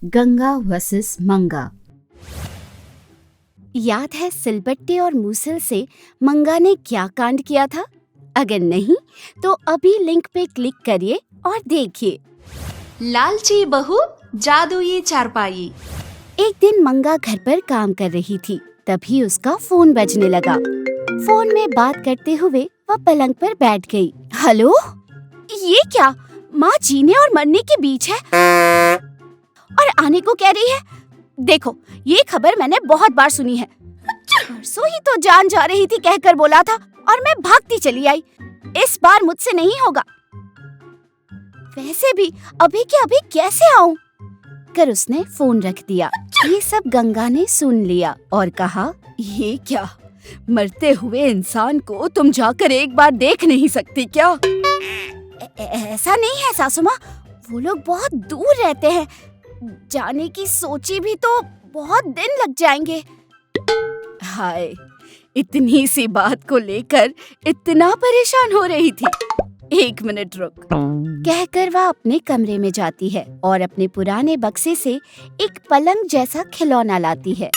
Ganga versus मंगा। याद है सिलबट्टे और मूसल से मंगा ने क्या कांड किया था? अगर नहीं तो अभी लिंक पे क्लिक करिए और देखिए। लालची बहू जादुई चारपाई। एक दिन मंगा घर पर काम कर रही थी, तभी उसका फोन बजने लगा। फोन में बात करते हुए वह पलंग पर बैठ गई। हेलो, ये क्या? माँ जीने और मरने के बीच है और आने को कह रही है। देखो, ये खबर मैंने बहुत बार सुनी है। परसों ही तो जान जा रही थी कहकर बोला था और मैं भागती चली आई। इस बार मुझसे नहीं होगा। वैसे भी अभी के अभी कैसे आऊं? कर उसने फोन रख दिया। ये सब गंगा ने सुन लिया और कहा, ये क्या, मरते हुए इंसान को तुम जाकर एक बार देख नहीं सकती क्या? ऐसा नहीं है सासू माँ, वो लोग बहुत दूर रहते हैं। जाने की सोची भी तो बहुत दिन लग जाएंगे। हाय, इतनी सी बात को लेकर इतना परेशान हो रही थी। एक मिनट रुक, कहकर वह अपने कमरे में जाती है और अपने पुराने बक्से से एक पलंग जैसा खिलौना लाती है।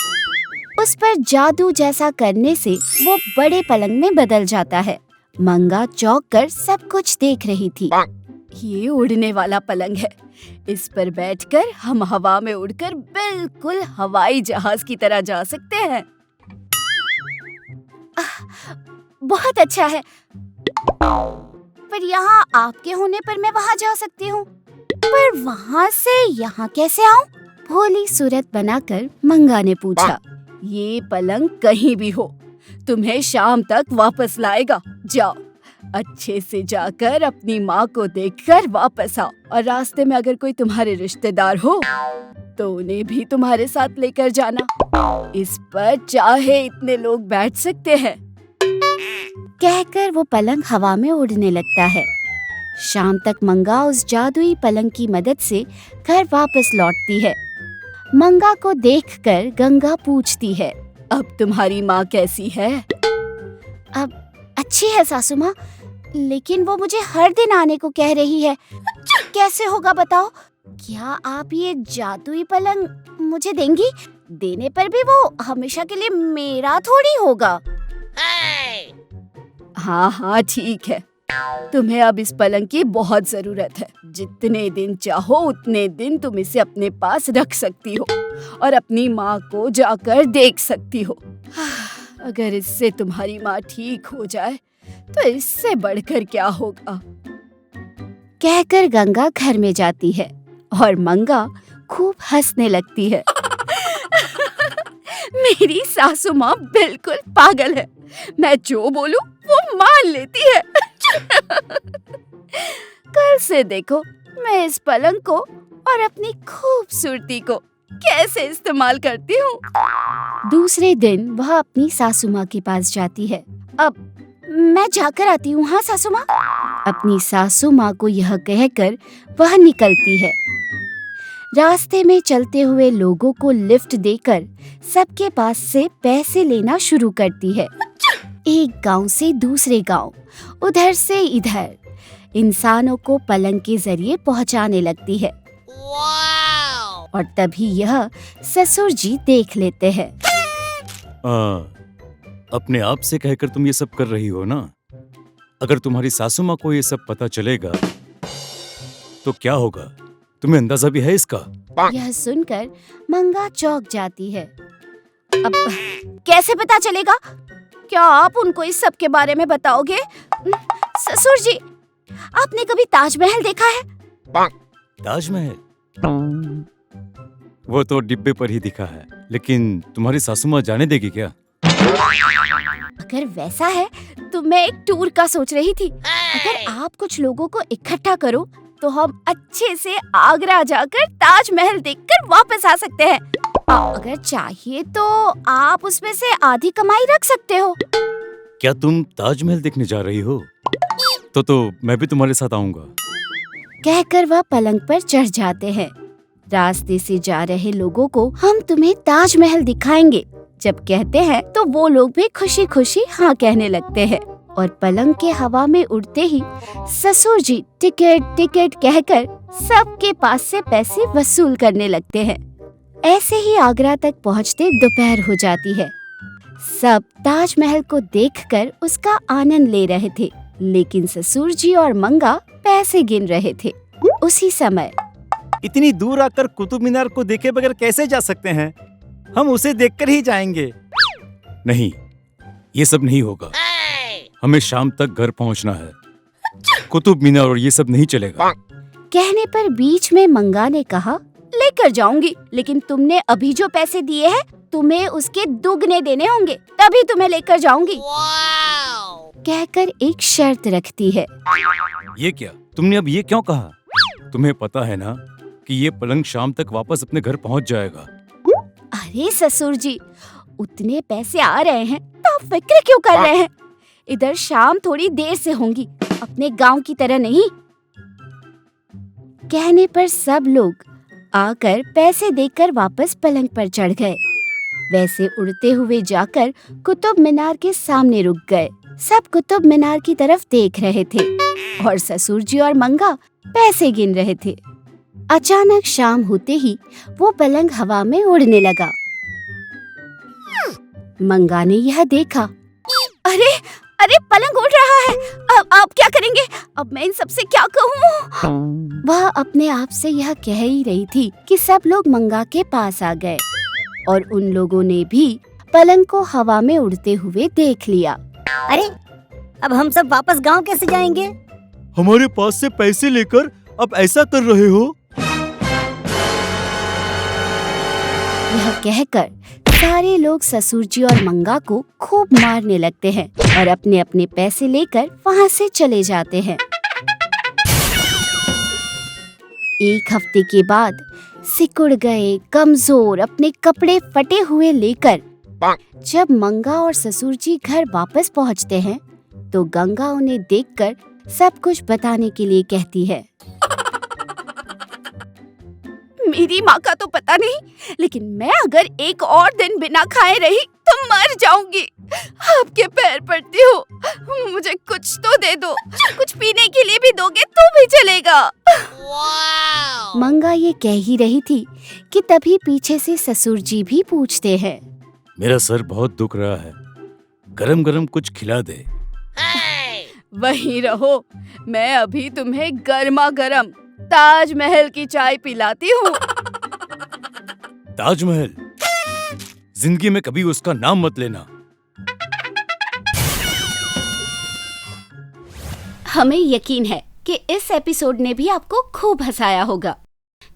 उस पर जादू जैसा करने से वो बड़े पलंग में बदल जाता है। मंगा चौंक कर सब कुछ देख रही थी। ये उड़ने वाला पलंग है। इस पर बैठकर हम हवा में उड़कर बिल्कुल हवाई जहाज की तरह जा सकते हैं। बहुत अच्छा है, पर यहाँ आपके होने पर मैं वहाँ जा सकती हूँ, पर वहाँ से यहाँ कैसे आऊँ? भोली सूरत बनाकर मंगा ने पूछा। ये पलंग कहीं भी हो, तुम्हें शाम तक वापस लाएगा। जाओ, अच्छे से जाकर अपनी माँ को देखकर वापस आओ और रास्ते में अगर कोई तुम्हारे रिश्तेदार हो तो उन्हें भी तुम्हारे साथ लेकर जाना। इस पर चाहे इतने लोग बैठ सकते हैं। कहकर वो पलंग हवा में उड़ने लगता है। शाम तक मंगा उस जादुई पलंग की मदद से घर वापस लौटती है। मंगा को देखकर गंगा पूछती है, अब तुम्हारी माँ कैसी है? अब अच्छी है सासू माँ, लेकिन वो मुझे हर दिन आने को कह रही है। कैसे होगा बताओ? क्या आप ये जादुई पलंग मुझे देंगी? देने पर भी वो हमेशा के लिए मेरा थोड़ी होगा। हाँ हाँ ठीक है, तुम्हें अब इस पलंग की बहुत जरूरत है। जितने दिन चाहो उतने दिन तुम इसे अपने पास रख सकती हो और अपनी माँ को जाकर देख सकती हो। अगर इससे तुम्हारी माँ ठीक हो जाए तो इससे बढ़कर क्या होगा? कहकर गंगा घर में जाती है और मंगा खूब हंसने लगती है। मेरी सासू माँ बिल्कुल पागल है, मैं जो बोलूं वो मान लेती है। कल से देखो मैं इस पलंग को और अपनी खूबसूरती को कैसे इस्तेमाल करती हूँ। दूसरे दिन वह अपनी सासू माँ के पास जाती है। अब मैं जाकर आती हूँ। हाँ सासू माँ। अपनी सासू माँ को यह कहकर वह निकलती है। रास्ते में चलते हुए लोगों को लिफ्ट देकर सबके पास से पैसे लेना शुरू करती है। एक गांव से दूसरे गांव, उधर से इधर इंसानों को पलंग के जरिए पहुंचाने लगती है। और तभी यह ससुर जी देख लेते हैं। अपने आप से कहकर तुम ये सब कर रही हो ना? अगर तुम्हारी सासू माँ को ये सब पता चलेगा तो क्या होगा? तुम्हें अंदाजा भी है इसका? यह सुनकर मंगा चौंक जाती है। अब कैसे पता चलेगा? क्या आप उनको इस सब के बारे में बताओगे? ससुर जी, आपने कभी ताजमहल देखा है? ताजमहल? वो तो डिब्बे पर ही दिखा है, लेकिन तुम्हारी सासू माँ जाने देगी क्या? अगर वैसा है तो मैं एक टूर का सोच रही थी। अगर आप कुछ लोगों को इकट्ठा करो तो हम अच्छे से आगरा जाकर ताजमहल देखकर वापस आ सकते हैं। अगर चाहिए तो आप उसमें से आधी कमाई रख सकते हो। क्या तुम ताजमहल देखने जा रही हो? तो मैं भी तुम्हारे साथ आऊंगा। कहकर वह पलंग पर चढ़ जाते हैं। रास्ते से जा रहे लोगों को हम तुम्हें ताजमहल दिखाएंगे जब कहते हैं तो वो लोग भी खुशी खुशी हाँ कहने लगते हैं और पलंग के हवा में उड़ते ही ससुर जी टिकट टिकट कहकर सबके पास से पैसे वसूल करने लगते हैं। ऐसे ही आगरा तक पहुंचते दोपहर हो जाती है। सब ताजमहल को देखकर उसका आनंद ले रहे थे, लेकिन ससुर जी और मंगा पैसे गिन रहे थे। उसी समय इतनी दूर आकर कुतुब मीनार को देखे बगैर कैसे जा सकते हैं? हम उसे देखकर ही जाएंगे। नहीं, ये सब नहीं होगा। हमें शाम तक घर पहुंचना है। कुतुब मीनार और ये सब नहीं चलेगा। कहने पर बीच में मंगा ने कहा, लेकर जाऊंगी, लेकिन तुमने अभी जो पैसे दिए हैं तुम्हें उसके दुगने देने होंगे, तभी तुम्हें लेकर जाऊंगी। कहकर एक शर्त रखती है। ये क्या? तुमने अब ये क्यों कहा? तुम्हें पता है ना कि ये पलंग शाम तक वापस अपने घर पहुंच जाएगा। अरे ससुर जी, उतने पैसे आ रहे हैं तो आप फिक्र क्यों कर रहे हैं? इधर शाम थोड़ी देर से होंगी, अपने गांव की तरह नहीं। कहने पर सब लोग आकर पैसे देकर वापस पलंग पर चढ़ गए। वैसे उड़ते हुए जाकर कुतुब मीनार के सामने रुक गए। सब कुतुब मीनार की तरफ देख रहे थे और ससुर जी और मंगा पैसे गिन रहे थे। अचानक शाम होते ही वो पलंग हवा में उड़ने लगा। मंगा ने यह देखा। अरे अरे, पलंग उड़ रहा है। अब आप क्या करेंगे? अब मैं इन सबसे क्या कहूँ? वह अपने आप से यह कह ही रही थी कि सब लोग मंगा के पास आ गए और उन लोगों ने भी पलंग को हवा में उड़ते हुए देख लिया। अरे, अब हम सब वापस गांव कैसे जाएंगे? हमारे पास से पैसे लेकर अब ऐसा कर रहे हो? यह कहकर सारे लोग ससुर जी और मंगा को खूब मारने लगते हैं और अपने अपने पैसे लेकर वहाँ से चले जाते हैं। एक हफ्ते के बाद सिकुड़ गए, कमजोर, अपने कपड़े फटे हुए लेकर जब मंगा और ससुर जी घर वापस पहुँचते हैं तो गंगा उन्हें देखकर सब कुछ बताने के लिए कहती है। मेरी माँ का तो पता नहीं, लेकिन मैं अगर एक और दिन बिना खाए रही तो मर जाऊंगी। आपके पैर पड़ती हूँ, मुझे कुछ तो दे दो। कुछ पीने के लिए भी दोगे तो भी चलेगा। मंगा ये कह ही रही थी कि तभी पीछे से ससुर जी भी पूछते हैं। मेरा सर बहुत दुख रहा है, गरम गरम कुछ खिला दे। वहीं रहो, मैं अभी तुम्हें गर्मा गर्म ताजमहल की चाय पिलाती हूँ। ताजमहल? जिंदगी में कभी उसका नाम मत लेना। हमें यकीन है कि इस एपिसोड ने भी आपको खूब हंसाया होगा।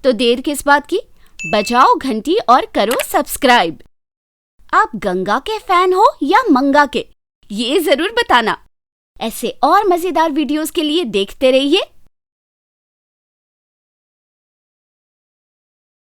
तो देर किस बात की, बजाओ घंटी और करो सब्सक्राइब। आप गंगा के फैन हो या मंगा के, ये जरूर बताना। ऐसे और मजेदार वीडियोस के लिए देखते रहिए